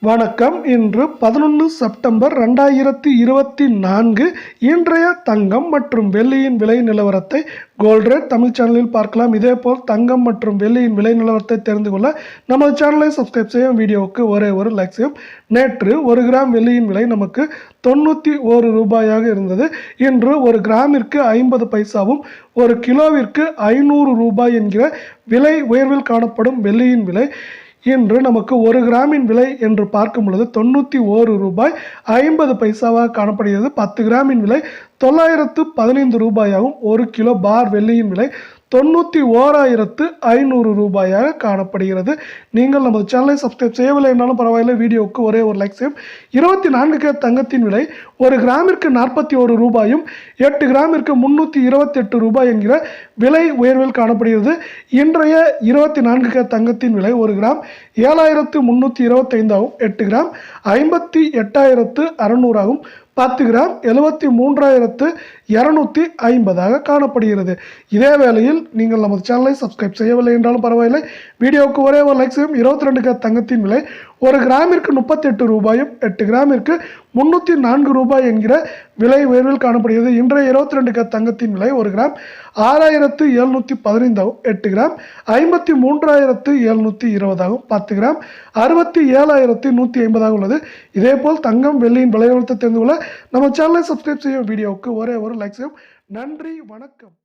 வணக்கம். இன்று 11 செப்டம்பர் 2024. இன்றைய தங்கம் மற்றும் வெள்ளியின் விலை நிலவரத்தை கோல்ட் ரேட் தமிழ் சேனலில் பார்க்கலாம். இதேபோல் தங்கம் மற்றும் வெள்ளியின் விலை நிலவரத்தை தெரிந்து கொள்ள நமது சேனலை சப்ஸ்கிரைப் செய்யும். வீடியோவுக்கு ஒரே ஒரு லைக் செய்யும். நேற்று 1 கிராம் வெள்ளியின் விலை நமக்கு 91 ரூபாயாக இருந்தது. இன்று 1 கிராமிற்கு 50 பைசாவும் 1 கிலோவிற்கு 500 ரூபாய் என்கிற விலை உயர்வில் காணப்படும் வெள்ளியின் விலை இன்று நமக்கு 1 கிராமின் விலை என்று பார்க்கும் பொழுது 91 ரூபாய் 50 பைசாவாக காணப்படுகிறது. 10 கிராமின் விலை 915 ரூபாயாகவும் 1 கிலோ பார் வெள்ளியின் விலை 91,500 ரூபாயாக காணப்படுகிறது. நீங்கள் நமது சேனலை சப்ஸ்கிரைப் செய்யவில்லை என்றாலும் பரவாயில்லை, வீடியோவுக்கு ஒரே ஒரு லைக் செய்யும். 24 கேரட் தங்கத்தின் விலை 1 கிராமிற்கு 41 ரூபாயும் 8 கிராமிற்கு 328 ரூபாய் என்கிற விலை உயர்வில் காணப்படுகிறது. இன்றைய 24 கேரட் தங்கத்தின் விலை 1 கிராம் 7,325 ஆகும். 8 கிராம் 58,600 ஆகும். 10 கிராம் 73,250 காணப்படுகிறது. இதே வேளையில் நீங்கள் நமது சேனலை சப்ஸ்கிரைப் செய்யவில்லை என்றாலும் பரவாயில்லை, வீடியோவுக்கு ஒரே ஒரு லைக் செய்யும். 22 கேரட் தங்கத்தின் விலை 1 கிராமிற்கு 38 ரூபாயும் 8 கிராமிற்கு 304 ரூபாய் என்கிற விலை உயர்வில் காணப்படுகிறது. இன்றைய 22 கேரட் தங்கத்தின் விலை 1 கிராம் 6,715 ஆகும். 8 கிராம் 53,720 ஆகும். 10 கிராம் 67,150 உள்ளது. இதேபோல் தங்கம் வெள்ளியின் விலை நிலவரத்தை தெரிந்து கொள்ள நம்ம சேனலை சப்ஸ்கிரைப் செய்யும். வீடியோவுக்கு ஒரே ஒரு லைக் செய்யும். நன்றி, வணக்கம்.